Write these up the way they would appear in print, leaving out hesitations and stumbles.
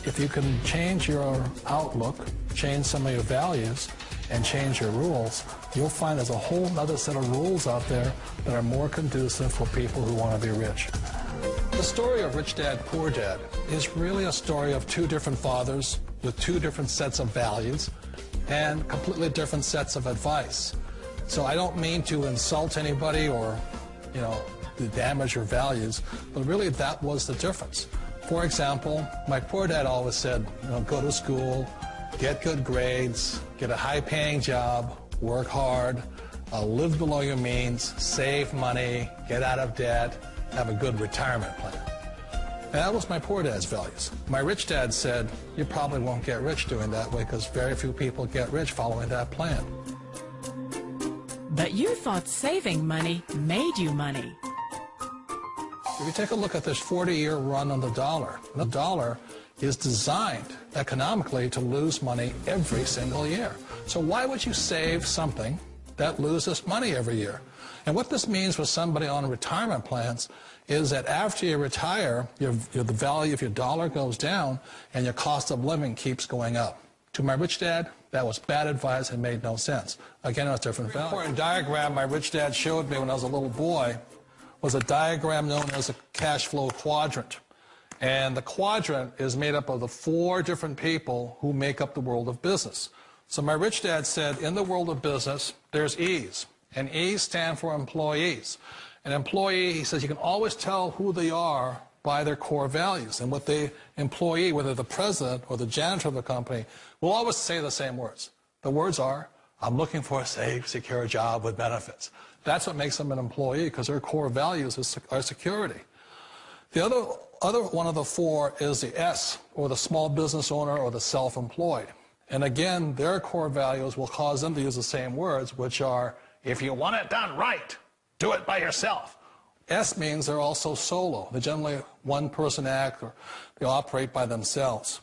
If you can change your outlook, change some of your values, and change your rules, you'll find there's a whole other set of rules out there that are more conducive for people who want to be rich. The story of Rich Dad, Poor Dad is really a story of two different fathers with two different sets of values and completely different sets of advice. So I don't mean to insult anybody or, to damage your values, but really that was the difference. For example, my poor dad always said, go to school, get good grades, get a high-paying job, work hard, live below your means, save money, get out of debt, have a good retirement plan. And that was my poor dad's values. My rich dad said, you probably won't get rich doing that way because very few people get rich following that plan. But you thought saving money made you money. If you take a look at this 40-year run on the dollar is designed economically to lose money every single year. So why would you save something that loses money every year? And what this means for somebody on retirement plans is that after you retire, the value of your dollar goes down and your cost of living keeps going up. To my rich dad, that was bad advice and made no sense. Again, it was different value. An important diagram my rich dad showed me when I was a little boy was a diagram known as a cash flow quadrant. And the quadrant is made up of the 4 different people who make up the world of business. So my rich dad said, in the world of business, there's E's. And E's stand for employees. An employee, he says, you can always tell who they are by their core values. And what the employee, whether the president or the janitor of the company, will always say the same words. The words are, I'm looking for a safe, secure job with benefits. That's what makes them an employee, because their core values are security. The other one of the 4 is the S, or the small business owner or the self-employed. And again, their core values will cause them to use the same words, which are, if you want it done right, do it by yourself. S means they're also solo. They're generally one-person act, or they operate by themselves.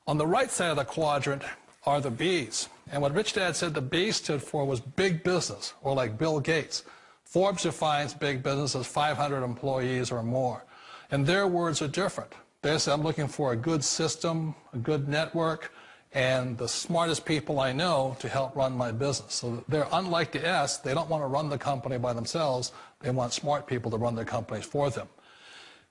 On the right side of the quadrant are the B's. And what Rich Dad said the B stood for was big business, or like Bill Gates. Forbes defines big business as 500 employees or more. And their words are different. They say, I'm looking for a good system, a good network, and the smartest people I know to help run my business. So they're unlike the S. They don't want to run the company by themselves. They want smart people to run their companies for them.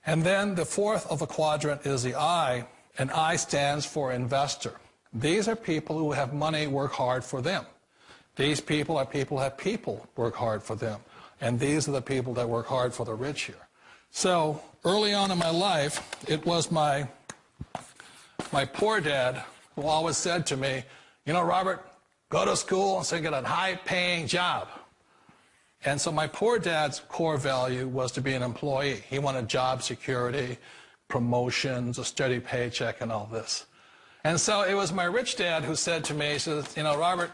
And then the 4th of the quadrant is the I, and I stands for investor. These are people who have money work hard for them. These people are people who have people work hard for them. And these are the people that work hard for the rich here. So early on in my life, it was my poor dad who always said to me, Robert, go to school and so get a high-paying job. And so my poor dad's core value was to be an employee. He wanted job security, promotions, a steady paycheck, and all this. And so it was my rich dad who said to me, he says, Robert,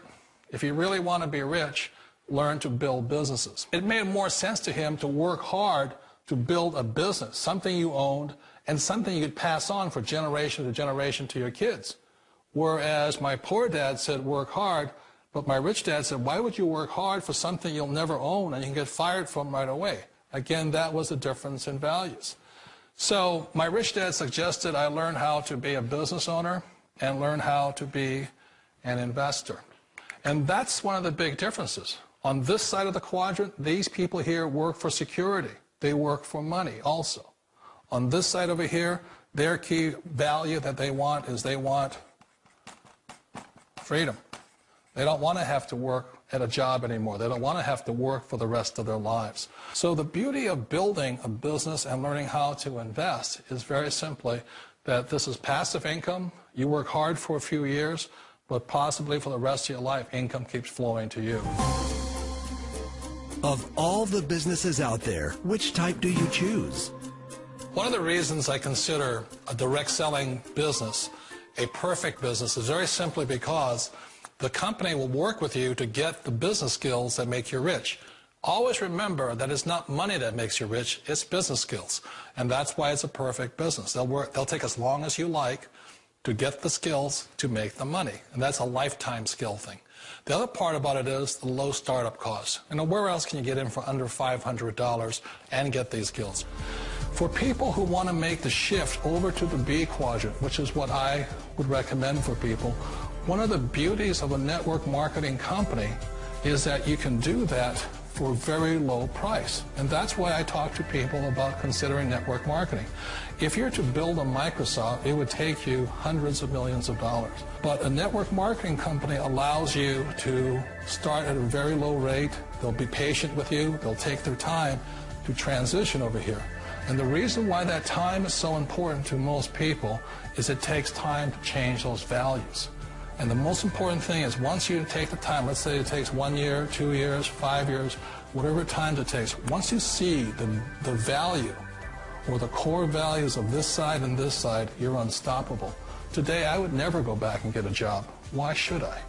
if you really want to be rich, learn to build businesses. It made more sense to him to work hard to build a business, something you owned, and something you could pass on for generation to generation to your kids. Whereas my poor dad said work hard, but my rich dad said, why would you work hard for something you'll never own and you can get fired from right away? Again, that was the difference in values. So my rich dad suggested I learn how to be a business owner and learn how to be an investor. And that's one of the big differences. On this side of the quadrant, these people here work for security. They work for money also. On this side over here, their key value that they want is they want freedom. They don't want to have to work at a job anymore. They don't want to have to work for the rest of their lives. So the beauty of building a business and learning how to invest is very simply that this is passive income. You work hard for a few years, but possibly for the rest of your life, income keeps flowing to you. Of all the businesses out there, which type do you choose? One of the reasons I consider a direct selling business a perfect business is very simply because the company will work with you to get the business skills that make you rich. Always remember that it's not money that makes you rich, it's business skills. And that's why it's a perfect business. They'll take as long as you like to get the skills to make the money. And that's a lifetime skill thing. The other part about it is the low startup cost. Where else can you get in for under $500 and get these skills? For people who want to make the shift over to the B quadrant, which is what I would recommend for people, one of the beauties of a network marketing company is that you can do that for a very low price. And that's why I talk to people about considering network marketing. If you're to build a Microsoft, it would take you hundreds of millions of dollars. But a network marketing company allows you to start at a very low rate. They'll be patient with you. They'll take their time to transition over here. And the reason why that time is so important to most people is it takes time to change those values. And the most important thing is once you take the time, let's say it takes 1 year, 2 years, 5 years, whatever time it takes, once you see the value or the core values of this side and this side, you're unstoppable. Today, I would never go back and get a job. Why should I?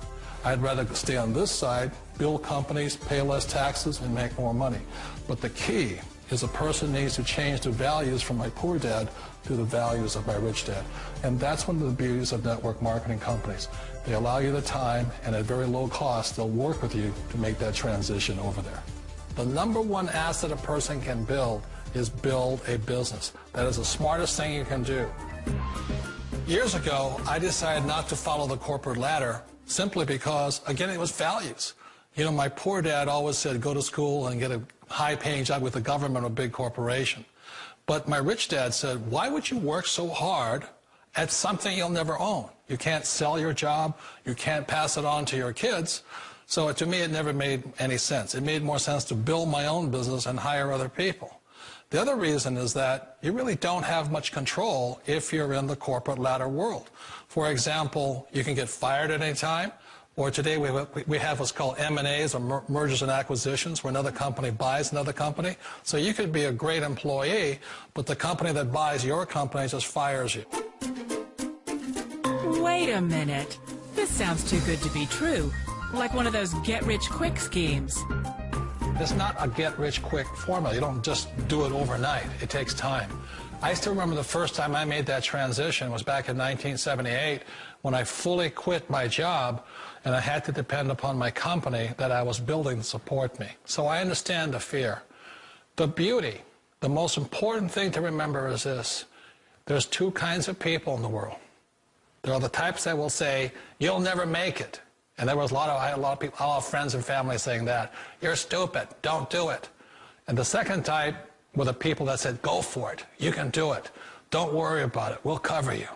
I'd rather stay on this side, build companies, pay less taxes, and make more money. But the key is a person needs to change the values from my poor dad to the values of my rich dad. And that's one of the beauties of network marketing companies. They allow you the time, and at very low cost, they'll work with you to make that transition over there. The number one asset a person can build is build a business. That is the smartest thing you can do. Years ago, I decided not to follow the corporate ladder simply because, again, it was values. You know, my poor dad always said, go to school and get a high-paying job with the government or a big corporation. But my rich dad said, why would you work so hard at something you'll never own? You can't sell your job. You can't pass it on to your kids. So to me, it never made any sense. It made more sense to build my own business and hire other people. The other reason is that you really don't have much control if you're in the corporate ladder world. For example, you can get fired at any time. Or today we have what's called M&As, or mergers and acquisitions, where another company buys another company. So you could be a great employee, but the company that buys your company just fires you. Wait a minute. This sounds too good to be true. Like one of those get-rich-quick schemes. It's not a get-rich-quick formula. You don't just do it overnight. It takes time. I still remember the first time I made that transition was back in 1978 when I fully quit my job and I had to depend upon my company that I was building to support me. So I understand the fear. The beauty, the most important thing to remember is this. There's two kinds of people in the world. There are the types that will say, you'll never make it. And there was I had a lot of people, a lot of friends and family saying that. You're stupid. Don't do it. And the second type were the people that said, go for it. You can do it. Don't worry about it. We'll cover you.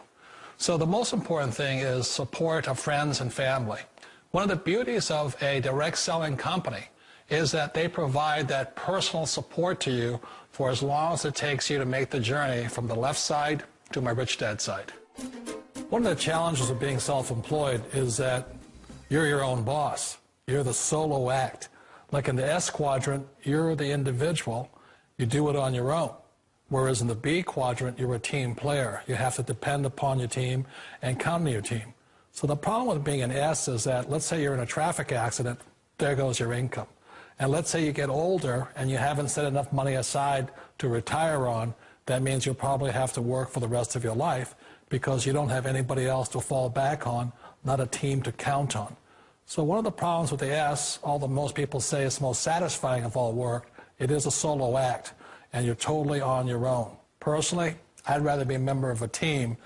So the most important thing is support of friends and family. One of the beauties of a direct selling company is that they provide that personal support to you for as long as it takes you to make the journey from the left side to my rich dad side. One of the challenges of being self-employed is that you're your own boss. You're the solo act. Like in the S quadrant, you're the individual. You do it on your own. Whereas in the B quadrant, you're a team player. You have to depend upon your team and count on your team. So the problem with being an S is that, let's say you're in a traffic accident, there goes your income. And let's say you get older and you haven't set enough money aside to retire on, that means you'll probably have to work for the rest of your life because you don't have anybody else to fall back on, not a team to count on. So one of the problems with the S, although most people say it's the most satisfying of all work, it is a solo act, and you're totally on your own. Personally, I'd rather be a member of a team.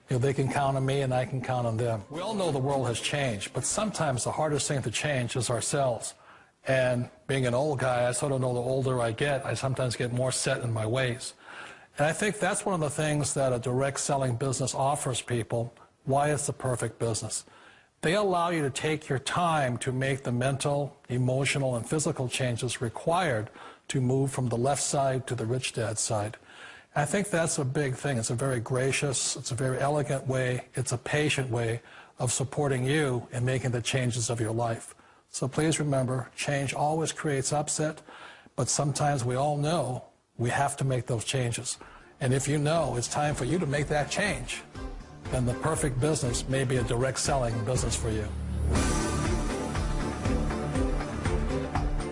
You know, they can count on me and I can count on them. We all know the world has changed, but sometimes the hardest thing to change is ourselves. And being an old guy, I sort of know the older I get, I sometimes get more set in my ways. And I think that's one of the things that a direct selling business offers people, why it's the perfect business. They allow you to take your time to make the mental, emotional, and physical changes required to move from the left side to the rich dad side. I think that's a big thing. It's a very gracious, it's a very elegant way, it's a patient way of supporting you in making the changes of your life. So please remember, change always creates upset, but sometimes we all know we have to make those changes. And if you know it's time for you to make that change, then the perfect business may be a direct selling business for you.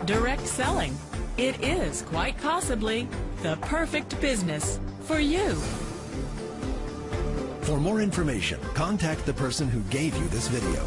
Direct selling. It is quite possibly the perfect business for you. For more information, contact the person who gave you this video.